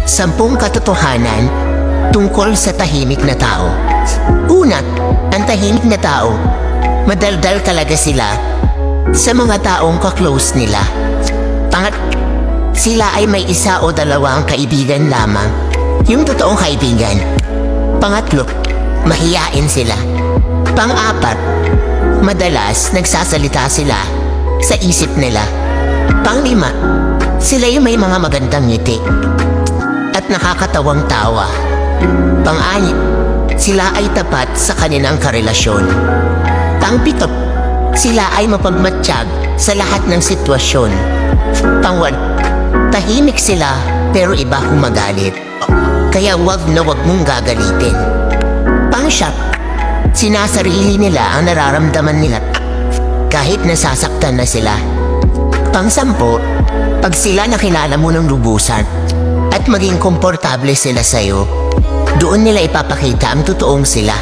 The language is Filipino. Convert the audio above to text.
10 katotohanan tungkol sa tahimik na tao. Una, ang tahimik na tao, madaldal talaga sila sa mga taong ka-close nila. Sila ay may 1 o 2 kaibigan lamang, yung totoong kaibigan. Pangatlo, mahiyain sila. Pang-4, madalas nagsasalita sila sa isip nila. Pang-5, sila yung may mga magandang ngiti at nakakatawang tawa. Pang-6, sila ay tapat sa kanilang karelasyon. Pang-7, sila ay mapagmatsyag sa lahat ng sitwasyon. Pang-8, tahimik sila pero iba kung magalit. Kaya wag na wag mong gagalitin. Pang-7, sinasarili nila ang nararamdaman nila kahit nasasaktan na sila. Pang-10, pag sila nakilala mo ng lubusan at maging komportable sila sa'yo, doon nila ipapakita ang totoong sila.